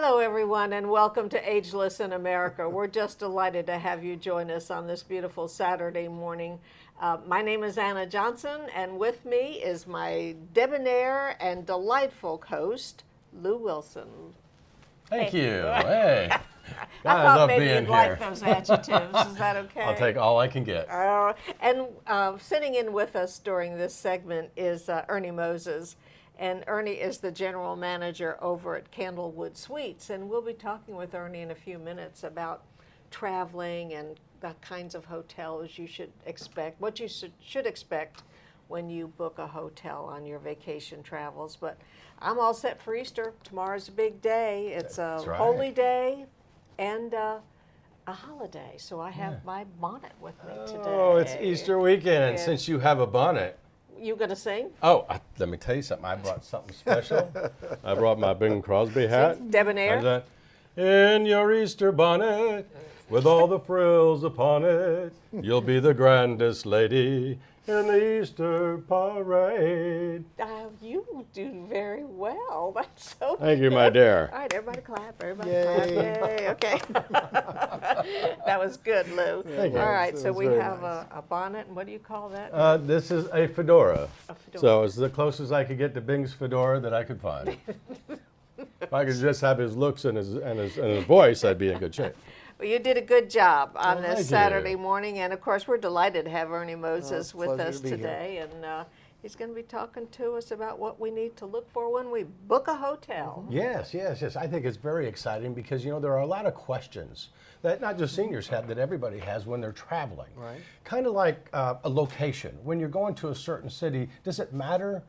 Hello, everyone, and welcome to Ageless in America. We're just delighted to have you join us on this beautiful Saturday morning. My name is Anna Johnson, and with me is my debonair and delightful host, Lew Wilson. Thank you. Hey. I I thought love maybe being you'd here. like those adjectives. Is that okay? I'll take all I can get. And sitting in with us during this segment is Ernie Moses. And Ernie is the general manager over at Candlewood Suites. And we'll be talking with Ernie in a few minutes about traveling and the kinds of hotels you should expect, what you should expect when you book a hotel on your vacation travels. But I'm all set for Easter. Tomorrow's a big day. It's a holy day and a holiday. So I have my bonnet with me today. Oh, it's Easter weekend, and Yeah. since you have a bonnet. You gonna sing? Oh, let me tell you something. I brought something special. I brought my Bing Crosby hat. Debonair? In your Easter bonnet, with all the frills upon it, you'll be the grandest lady in the Easter parade. You do very well. That's so Thank you, good. my dear. All right, everybody clap. Everybody clap. Yay. Okay. That was good, Lou. Thank you. All right, That so was we very have nice. a bonnet, and what do you call that? This is a fedora. A fedora. So it's the closest I could get to Bing's fedora that I could find. If I could just have his looks and his voice, I'd be in good shape. Well, you did a good job on Oh, this thank you. Saturday morning, and of course, we're delighted to have Ernie Moses with pleasure us to be here. today, and he's going to be talking to us about what we need to look for when we book a hotel. Yes. I think it's very exciting because, there are a lot of questions that not just seniors have, that everybody has when they're traveling. Right. Kind of like a location. When you're going to a certain city, does it matter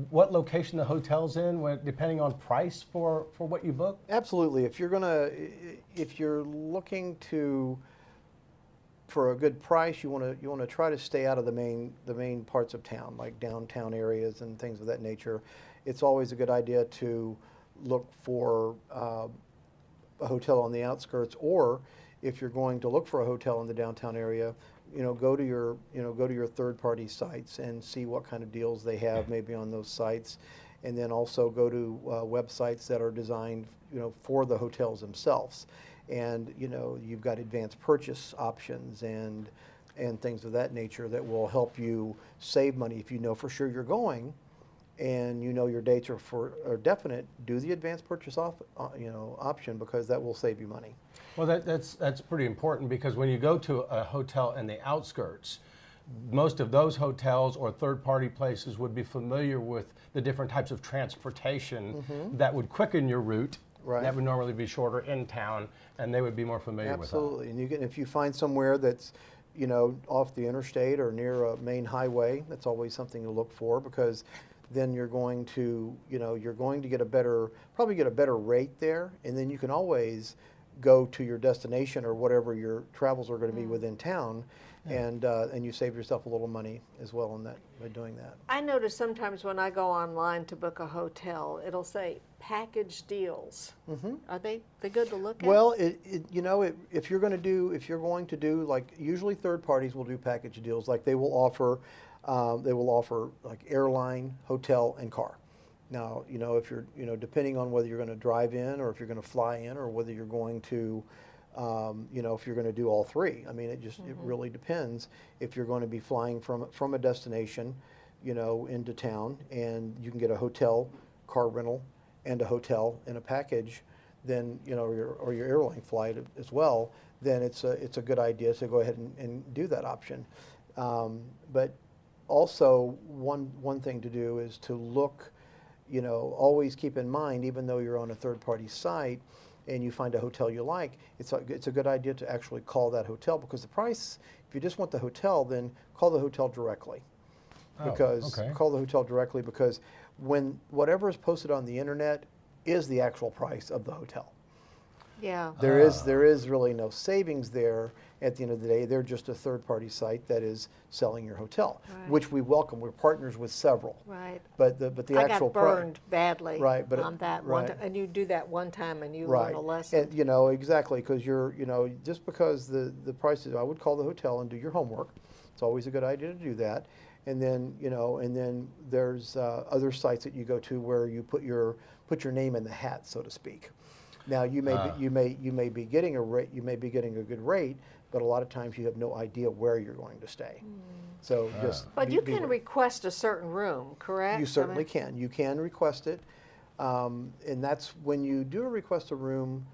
what location the hotel's in, depending on price for what you book? Absolutely. If you're looking for a good price, you want to try to stay out of the main parts of town, like downtown areas and things of that nature. It's always a good idea to look for a hotel on the outskirts, or if you're going to look for a hotel in the downtown area, go to your third-party sites and see what kind of deals they have maybe on those sites, and then also go to websites that are designed for the hotels themselves. And you've got advanced purchase options and things of that nature that will help you save money if you know for sure you're going, and your dates are definite. Do the advanced purchase option, because that will save you money. Well, that's pretty important, because when you go to a hotel in the outskirts, most of those hotels or third-party places would be familiar with the different types of transportation that would quicken your route. Right. That would normally be shorter in town, and they would be more familiar with that. Absolutely, and if you find somewhere that's off the interstate or near a main highway, that's always something to look for, because then you're going to probably get a better rate there, and then you can always go to your destination or whatever your travels are going to be within town, and you save yourself a little money as well by doing that. I notice sometimes when I go online to book a hotel, it'll say package deals. Are they good to look at? Well, if you're going to do, like, usually third parties will do package deals, like they will offer like airline, hotel, and car. Now, if you're, depending on whether you're going to drive in or if you're going to fly in, or whether you're going to, if you're going to do all three. I mean, it really depends. If you're going to be flying from a destination, into town, and you can get a hotel, car rental, and a hotel in a package, then, or your airline flight as well, then it's a good idea to go ahead and do that option. But also, one thing to do is to look, always keep in mind, even though you're on a third-party site and you find a hotel you like, it's a good idea to actually call that hotel, because the price, if you just want the hotel, then call the hotel directly. Call the hotel directly, because when whatever is posted on the internet is the actual price of the hotel. Yeah. There is really no savings there at the end of the day. They're just a third-party site that is selling your hotel, Right. which we welcome. We're partners with several. Right. But the I actual got burned badly Right, but on that one right. and you do that one time and you right, learn a lesson. and exactly, because you're just because the prices, I would call the hotel and do your homework. It's always a good idea to do that. And then there's other sites that you go to where you put your name in the hat, so to speak. Now you may be getting a rate, you may be getting a good rate, but a lot of times you have no idea where you're going to stay. So just But you can request a certain room, correct? you certainly can. You can request it, and that's when you do request a room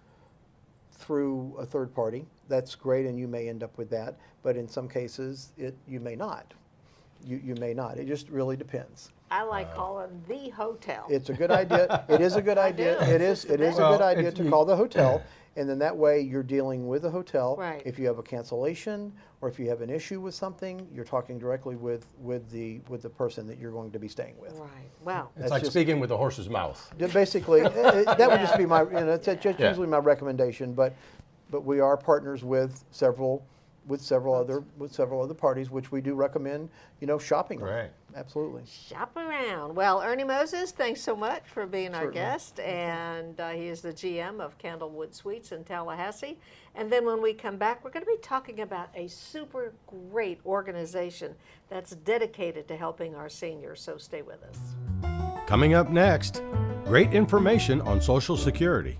through a third party. That's great, and you may end up with that. But in some cases, you may not. You may not. It just really depends. I like calling the hotel. It's a good idea. It is a good idea. do. It is a good idea to call the hotel, and then that way you're dealing with the hotel. Right. If you have a cancellation or if you have an issue with something, you're talking directly with the person that you're going to be staying with. Right. Wow. It's That's like just- speaking with the horse's mouth. Basically, that would just be my, it's just usually my recommendation. But we are partners with several other parties, which we do recommend, shopping with. Right. Absolutely. Shop around. Well, Ernie Moses, thanks so much for being our Certainly. guest. And he is the GM of Candlewood Suites in Tallahassee. And then when we come back, we're going to be talking about a super great organization that's dedicated to helping our seniors. So stay with us. Coming up next, great information on Social Security.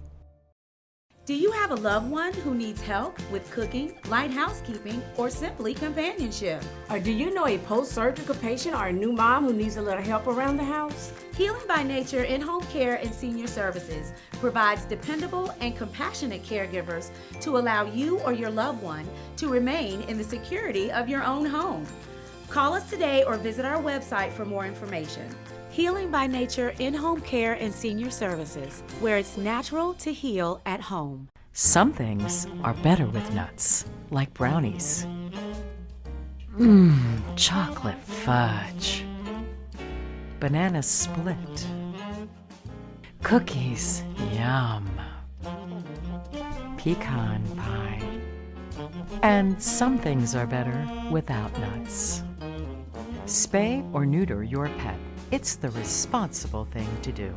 Do you have a loved one who needs help with cooking, light housekeeping, or simply companionship? Or do you know a post-surgical patient or a new mom who needs a little help around the house? Healing by Nature in-home care and senior services provides dependable and compassionate caregivers to allow you or your loved one to remain in the security of your own home. Call us today or visit our website for more information. Healing by Nature in-home care and senior services, where it's natural to heal at home. Some things are better with nuts, like brownies. Chocolate fudge. Banana split. Cookies, yum. Pecan pie. And some things are better without nuts. Spay or neuter your pet. It's the responsible thing to do.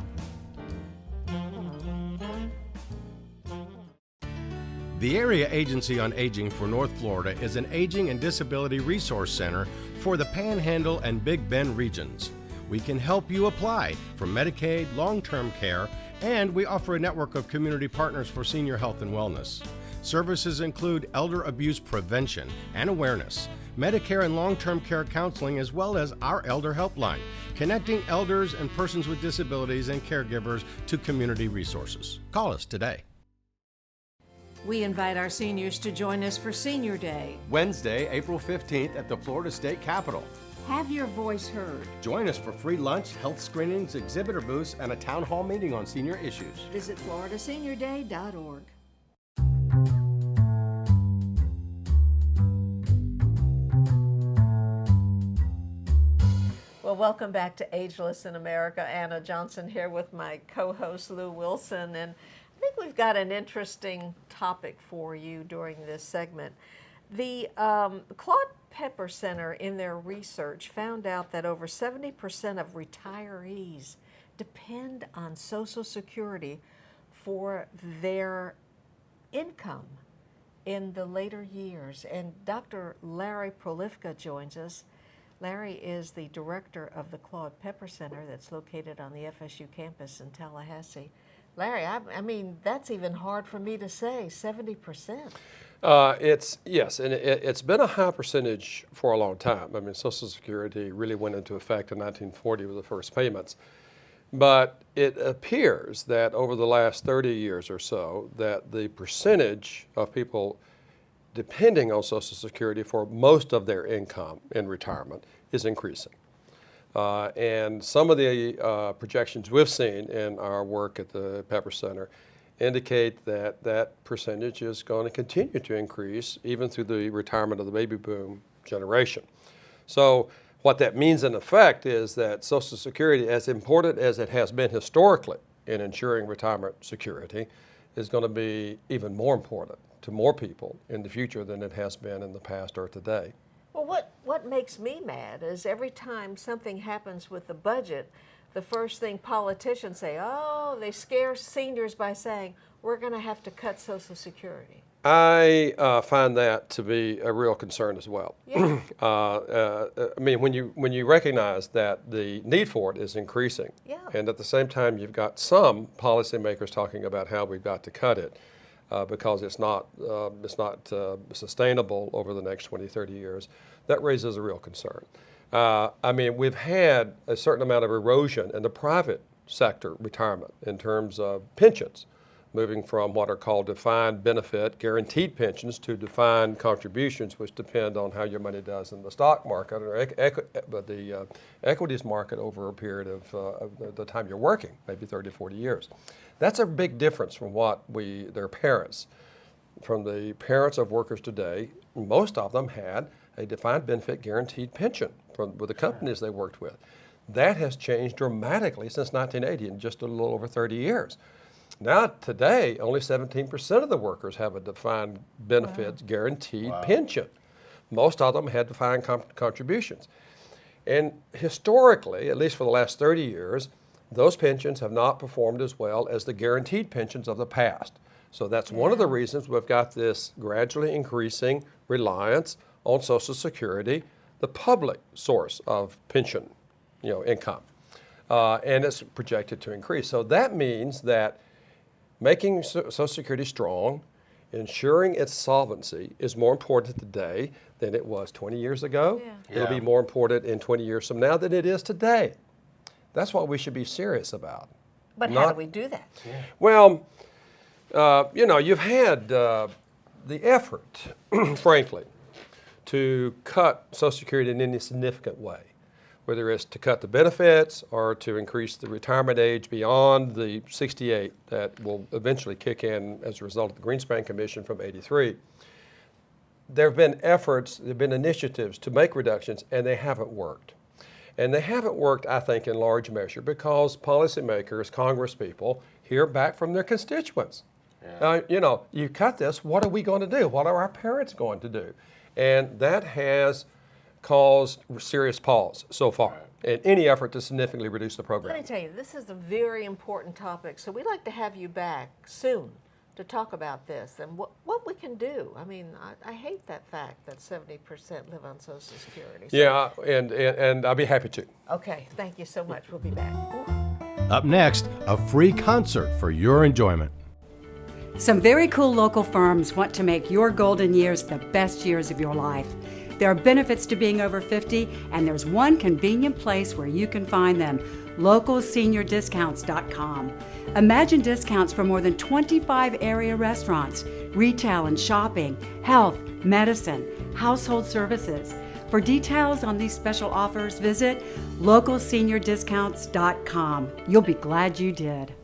The Area Agency on Aging for North Florida is an aging and disability resource center for the Panhandle and Big Bend regions. We can help you apply for Medicaid, long-term care, and we offer a network of community partners for senior health and wellness. Services include elder abuse prevention and awareness, Medicare and long-term care counseling, as well as our Elder Helpline, connecting elders and persons with disabilities and caregivers to community resources. Call us today. We invite our seniors to join us for Senior Day. Wednesday, April 15th at the Florida State Capitol. Have your voice heard. Join us for free lunch, health screenings, exhibitor booths, and a town hall meeting on senior issues. Visit floridaseniorday.org. Well, welcome back to Ageless in America. Anna Johnson here with my co-host Lew Wilson, and I think we've got an interesting topic for you during this segment. The Claude Pepper Center, in their research, found out that over 70% of retirees depend on Social Security for their income in the later years. And Dr. Larry Prolifka joins us. Larry is the director of the Claude Pepper Center that's located on the FSU campus in Tallahassee. Larry, I mean, that's even hard for me to say, 70%. Yes, and it's been a high percentage for a long time. I mean, Social Security really went into effect in 1940 with the first payments. But it appears that over the last 30 years or so, that the percentage of people depending on Social Security for most of their income in retirement is increasing. And some of the projections we've seen in our work at the Pepper Center indicate that that percentage is going to continue to increase even through the retirement of the baby boom generation. So what that means in effect is that Social Security, as important as it has been historically in ensuring retirement security, is going to be even more important to more people in the future than it has been in the past or today. Well, what makes me mad is every time something happens with the budget, the first thing politicians say, oh, they scare seniors by saying, we're going to have to cut Social Security. I find that to be a real concern as well. Yeah. I mean, when you recognize that the need for it is increasing, Yeah. and at the same time you've got some policymakers talking about how we've got to cut it because it's not sustainable over the next 20, 30 years, that raises a real concern. I mean, we've had a certain amount of erosion in the private sector retirement in terms of pensions, moving from what are called defined benefit guaranteed pensions to defined contributions, which depend on how your money does in the stock market or the equities market over a period of the time you're working, maybe 30, 40 years. That's a big difference from what their parents, from the parents of workers today. Most of them had a defined benefit guaranteed pension with the companies they worked with. That has changed dramatically since 1980 in just a little over 30 years. Now, today, only 17% of the workers have a defined benefits guaranteed pension. Most of them had defined contributions. And historically, at least for the last 30 years, those pensions have not performed as well as the guaranteed pensions of the past. So that's one of the reasons we've got this gradually increasing reliance on Social Security, the public source of pension, income. And it's projected to increase. So that means that making Social Security strong, ensuring its solvency is more important today than it was 20 years ago. Yeah. It'll be more important in 20 years from now than it is today. That's what we should be serious about. But how do we do that? Well, you've had the effort, frankly, to cut Social Security in any significant way, whether it's to cut the benefits or to increase the retirement age beyond the 68 that will eventually kick in as a result of the Greenspan Commission from '83. There have been efforts, there have been initiatives to make reductions, and they haven't worked. And they haven't worked, I think, in large measure because policymakers, congresspeople, hear back from their constituents. You cut this, what are we going to do? What are our parents going to do? And that has caused serious pause so far in any effort to significantly reduce the program. Let me tell you, this is a very important topic, so we'd like to have you back soon to talk about this and what we can do. I mean, I hate that fact that 70% live on Social Security. So, Yeah, and I'll be happy to. okay, thank you so much. We'll be back. Up next, a free concert for your enjoyment. Some very cool local firms want to make your golden years the best years of your life. There are benefits to being over 50, and there's one convenient place where you can find them, localseniordiscounts.com. Imagine discounts for more than 25 area restaurants, retail and shopping, health, medicine, household services. For details on these special offers, visit localseniordiscounts.com. You'll be glad you did.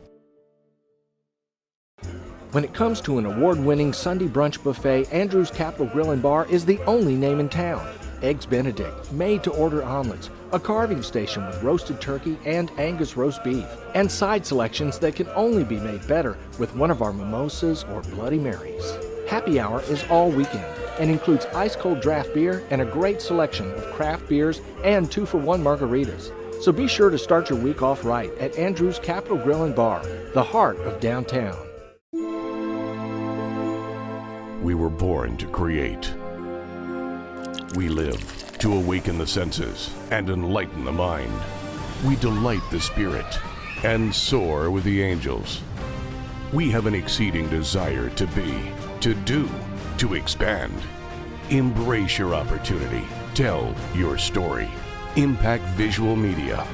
When it comes to an award-winning Sunday brunch buffet, Andrew's Capital Grill and Bar is the only name in town. Eggs Benedict, made-to-order omelets, a carving station with roasted turkey and Angus roast beef, and side selections that can only be made better with one of our mimosas or Bloody Marys. Happy hour is all weekend and includes ice-cold draft beer and a great selection of craft beers and 2-for-1 margaritas. So be sure to start your week off right at Andrew's Capital Grill and Bar, the heart of downtown. We were born to create. We live to awaken the senses and enlighten the mind. We delight the spirit and soar with the angels. We have an exceeding desire to be, to do, to expand. Embrace your opportunity. Tell your story. Impact Visual Media.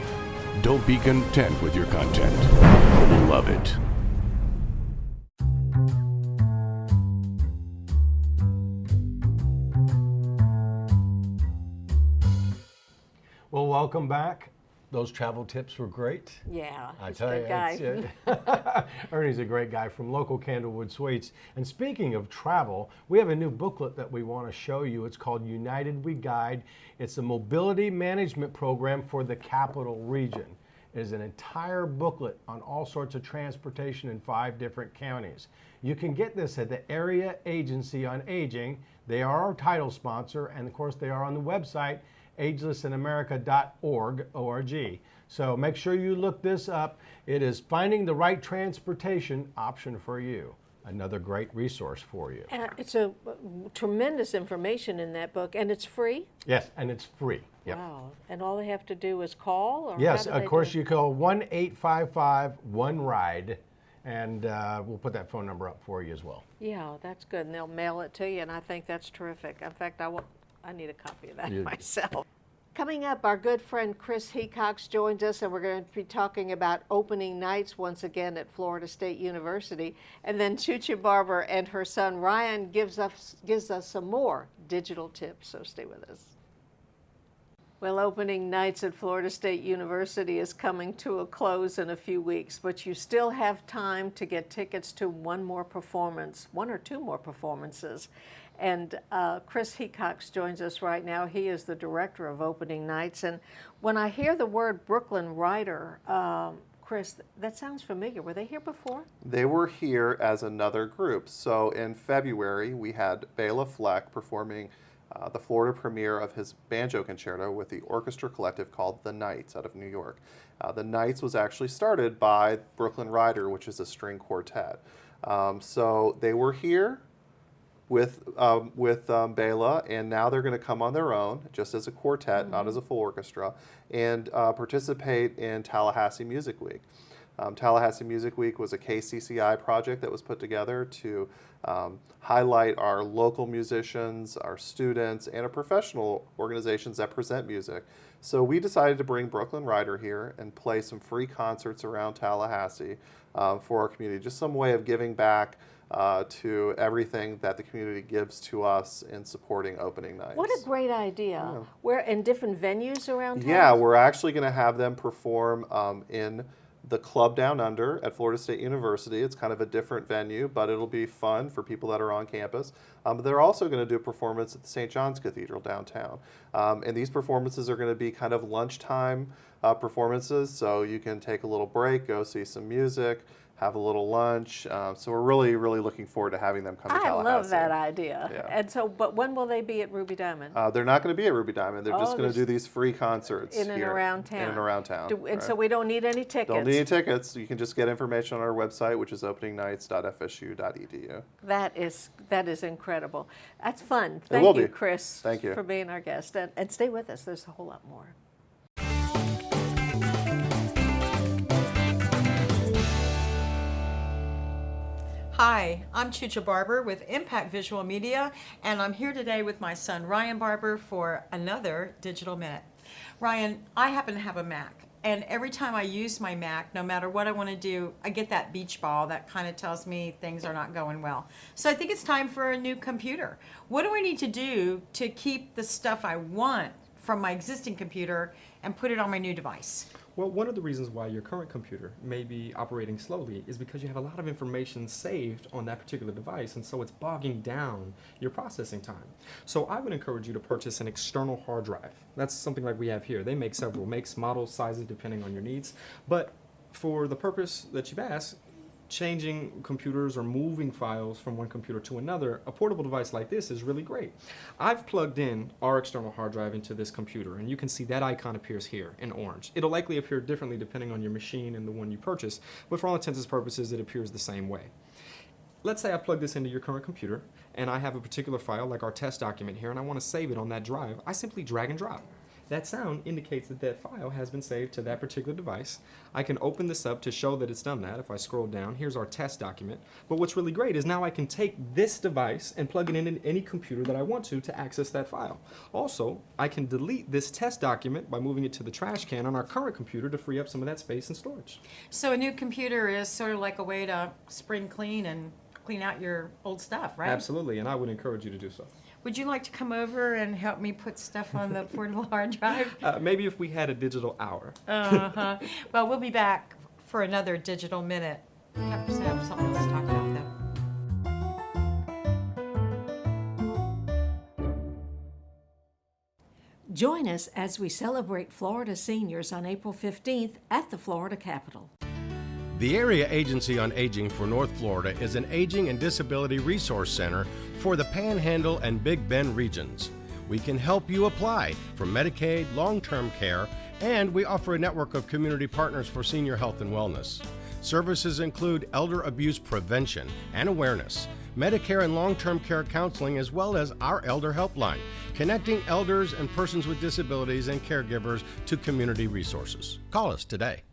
Don't be content with your content. Love it. Well, welcome back. Those travel tips were great. Yeah, I he's tell a you, good guy. Ernie's a great guy from local Candlewood Suites. And speaking of travel, we have a new booklet that we want to show you. It's called United We Guide. It's a mobility management program for the Capital Region. It is an entire booklet on all sorts of transportation in 5 different counties. You can get this at the Area Agency on Aging. They are our title sponsor, and of course they are on the website agelessinamerica.org. So make sure you look this up. It is finding the right transportation option for you. another great resource for you. It's a tremendous information in that book, and it's free? Yes, and it's free. Yep. Wow. And all they have to do is call? Or Yes, how do of they course do it? you call 1-855-1-RIDE, and we'll put that phone number up for you as well. Yeah, that's good, and they'll mail it to you, and I think that's terrific. In fact, I need a copy of that myself. Coming up, our good friend Chris Hecox joins us, and we're going to be talking about opening nights once again at Florida State University. And then Chucha Barber and her son Ryan gives us some more digital tips, so stay with us. Well, opening nights at Florida State University is coming to a close in a few weeks, but you still have time to get tickets to one or two more performances. And Chris Hecox joins us right now. He is the director of opening nights. And when I hear the word Brooklyn Rider, Chris, that sounds familiar. Were they here before? They were here as another group. So in February, we had Bela Fleck performing the Florida premiere of his banjo concerto with the orchestra collective called The Knights out of New York. The Knights was actually started by Brooklyn Rider, which is a string quartet. So they were here with Bela, and now they're going to come on their own, just as a quartet, not as a full orchestra, and participate in Tallahassee Music Week. Tallahassee Music Week was a KCCI project that was put together to highlight our local musicians, our students, and our professional organizations that present music. So we decided to bring Brooklyn Rider here and play some free concerts around Tallahassee for our community, just some way of giving back to everything that the community gives to us in supporting opening nights. What a great idea. Yeah. We're in different venues around town? Yeah, we're actually going to have them perform in the Club Down Under at Florida State University. It's kind of a different venue, but it'll be fun for people that are on campus. But they're also going to do a performance at the St. John's Cathedral downtown. And these performances are going to be kind of lunchtime performances, so you can take a little break, go see some music, have a little lunch. So we're really, really looking forward to having them come to Tallahassee. I love that idea. Yeah. And so, but when will they be at Ruby Diamond? They're not going to be at Ruby Diamond. They're just going to do these free concerts in and here, around town. In and around town. And so we don't need any tickets. Don't need any tickets. You can just get information on our website, which is openingnights.fsu.edu. That is incredible. That's fun. It will Thank you, be. Chris, Thank you. for being our guest. And stay with us. There's a whole lot more. Hi, I'm Chucha Barber with Impact Visual Media, and I'm here today with my son Ryan Barber for another Digital Minute. Ryan, I happen to have a Mac, and every time I use my Mac, no matter what I want to do, I get that beach ball that kind of tells me things are not going well. So I think it's time for a new computer. What do I need to do to keep the stuff I want from my existing computer and put it on my new device? Well, one of the reasons why your current computer may be operating slowly is because you have a lot of information saved on that particular device, and so it's bogging down your processing time. So I would encourage you to purchase an external hard drive. That's something like we have here. They make several makes, models, sizes, depending on your needs. But for the purpose that you've asked, changing computers or moving files from one computer to another, a portable device like this is really great. I've plugged in our external hard drive into this computer, and you can see that icon appears here in orange. It'll likely appear differently depending on your machine and the one you purchase, but for all intents and purposes, it appears the same way. Let's say I plug this into your current computer, and I have a particular file, like our test document here, and I want to save it on that drive. I simply drag and drop. That sound indicates that that file has been saved to that particular device. I can open this up to show that it's done that. If I scroll down, here's our test document. But what's really great is now I can take this device and plug it in any computer that I want to access that file. Also, I can delete this test document by moving it to the trash can on our current computer to free up some of that space and storage. So a new computer is sort of like a way to spring clean and clean out your old stuff, right? Absolutely, and I would encourage you to do so. Would you like to come over and help me put stuff on the portable hard drive? Maybe if we had a digital hour. Well, we'll be back for another Digital Minute. I have to have something else to talk about, though. Join us as we celebrate Florida seniors on April 15th at the Florida Capitol. The Area Agency on Aging for North Florida is an aging and disability resource center for the Panhandle and Big Bend regions. We can help you apply for Medicaid, long-term care, and we offer a network of community partners for senior health and wellness. Services include elder abuse prevention and awareness, Medicare and long-term care counseling, as well as our Elder Helpline, connecting elders and persons with disabilities and caregivers to community resources. Call us today.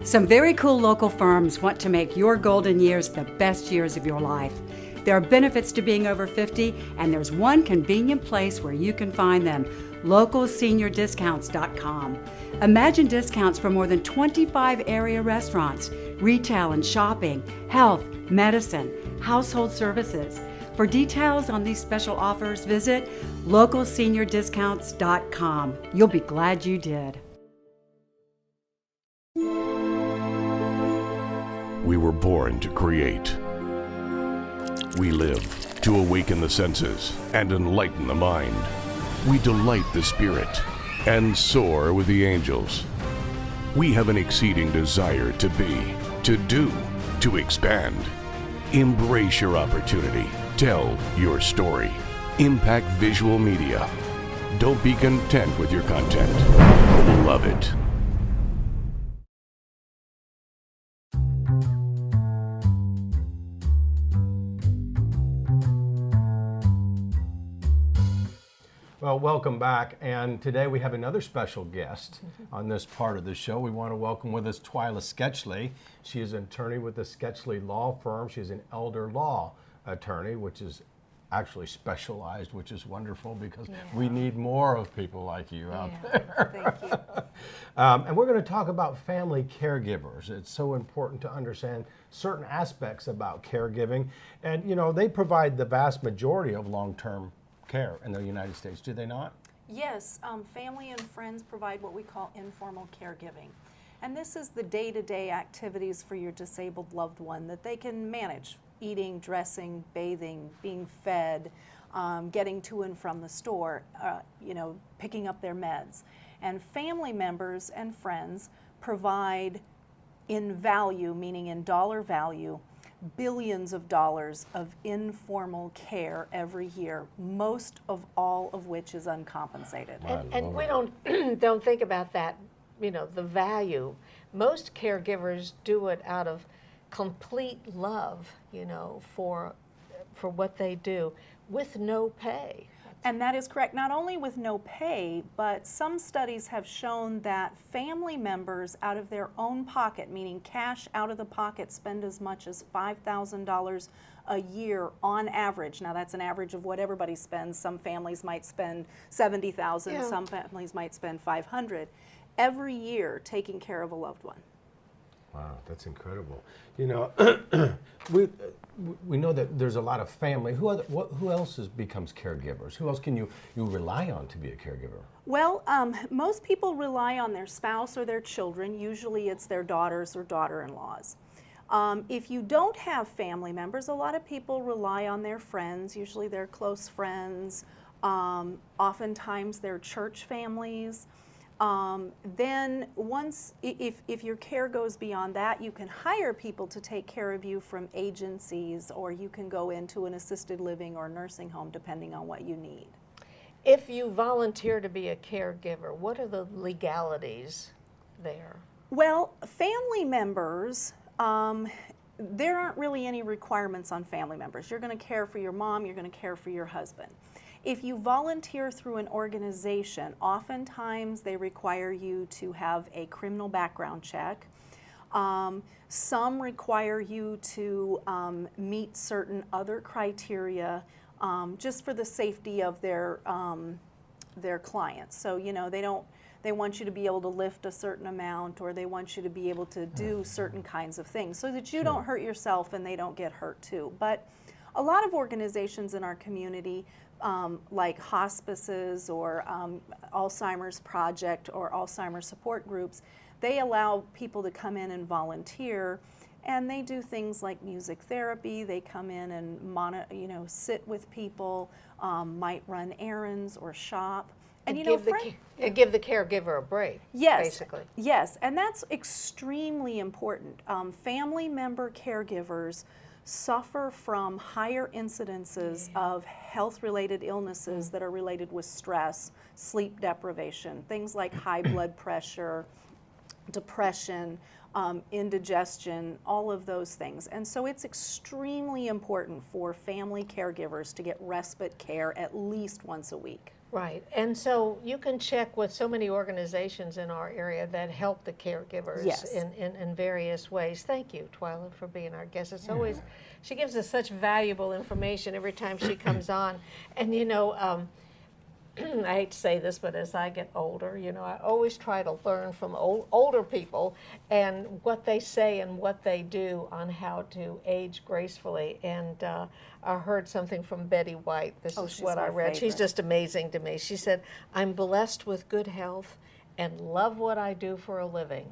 Some very cool local firms want to make your golden years the best years of your life. There are benefits to being over 50, and there's one convenient place where you can find them: localseniordiscounts.com. Imagine discounts for more than 25 area restaurants, retail and shopping, health, medicine, household services. For details on these special offers, visit localseniordiscounts.com. You'll be glad you did. We were born to create. We live to awaken the senses and enlighten the mind. We delight the spirit and soar with the angels. We have an exceeding desire to be, to do, to expand. Embrace your opportunity. Tell your story. Impact Visual Media. Don't be content with your content. Love it. Well, welcome back, and today we have another special guest on this part of the show. We want to welcome with us Twyla Sketchley. She is an attorney with the Sketchley Law Firm. She's an elder law attorney, which is actually specialized, which is wonderful because we need more of people like you out there. Thank you. And we're going to talk about family caregivers. It's so important to understand certain aspects about caregiving, and you know, they provide the vast majority of long-term care in the United States, do they not? Yes, family and friends provide what we call informal caregiving. And this is the day-to-day activities for your disabled loved one that they can manage: eating, dressing, bathing, being fed, getting to and from the store, picking up their meds. And family members and friends provide in value, meaning in dollar value, billions of dollars of informal care every year, most of all of which is uncompensated. And we don't think about that, the value. Most caregivers do it out of complete love, for what they do, with no pay. And that is correct, not only with no pay, but some studies have shown that family members out of their own pocket, meaning cash out of the pocket, spend as much as $5,000 a year on average. Now that's an average of what everybody spends. Some families might spend $70,000, some families might spend $500 every year taking care of a loved one. Wow, that's incredible. We know that there's a lot of family. Who else becomes caregivers? Who else can you rely on to be a caregiver? Well, most people rely on their spouse or their children. Usually it's their daughters or daughter-in-laws. If you don't have family members, a lot of people rely on their friends, usually their close friends, oftentimes their church families. Then once, if your care goes beyond that, you can hire people to take care of you from agencies, or you can go into an assisted living or nursing home depending on what you need. If you volunteer to be a caregiver, what are the legalities there? Well, family members, there aren't really any requirements on family members. You're going to care for your mom, you're going to care for your husband. If you volunteer through an organization, oftentimes they require you to have a criminal background check. Some require you to meet certain other criteria just for the safety of their clients. So, they want you to be able to lift a certain amount, or they want you to be able to do certain kinds of things so that you don't hurt yourself and they don't get hurt too. But a lot of organizations in our community, like hospices or Alzheimer's Project or Alzheimer's support groups, they allow people to come in and volunteer, and they do things like music therapy. They come in and sit with people, might run errands or shop. And give the caregiver a break, basically. Yes, and that's extremely important. Family member caregivers suffer from higher incidences of health-related illnesses that are related with stress, sleep deprivation, things like high blood pressure, depression, indigestion, all of those things. And so it's extremely important for family caregivers to get respite care at least once a week. Right, and so you can check with so many organizations in our area that help the caregivers Yes. in various ways. Thank you, Twyla, for being our guest. It's always, she gives us such valuable information every time she comes on. And you know, I hate to say this, but as I get older, you know, I always try to learn from older people and what they say and what they do on how to age gracefully. And I heard something from Betty White. This is she's what I my read. She's favorite. just amazing to me. She said, "I'm blessed with good health and love what I do for a living."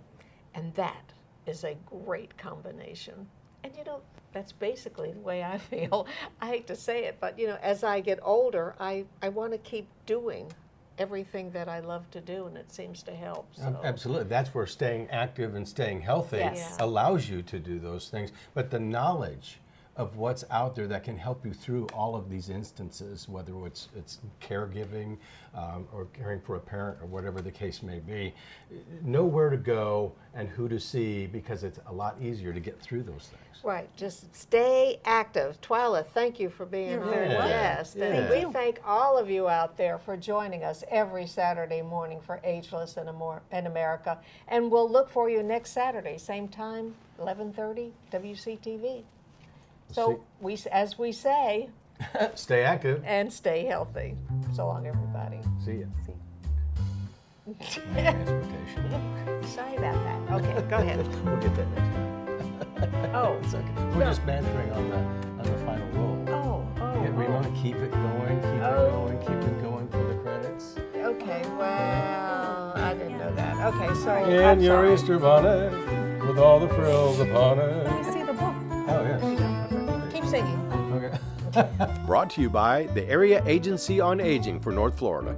And that is a great combination. And you know, that's basically the way I feel. I hate to say it, but you know, as I get older, I want to keep doing everything that I love to do, and it seems to help. So. Absolutely. That's where staying active and staying healthy Yes. allows you to do those things. But the knowledge of what's out there that can help you through all of these instances, whether it's caregiving or caring for a parent or whatever the case may be, know where to go and who to see, because it's a lot easier to get through those things. Right, just stay active. Twyla, thank you for being You're our very welcome. guest. Yeah. And we thank all of you out there for joining us every Saturday morning for Ageless in America. And we'll look for you next Saturday, same time, 11:30, WCTV. So, as we say, Stay active. and stay healthy. So long, everybody. See ya. See. Transportation. Sorry about that. Okay, go ahead. We'll get that next time. Oh, It's okay. We're just bantering on the final roll. Yeah, we want to keep it going, keep it going for the credits. Okay, well, I didn't know that. Okay, so In I'm your sorry. Easter bonnet, with all the frills upon it. Let me see the book. Oh, yes. Keep singing. Okay. Brought to you by the Area Agency on Aging for North Florida.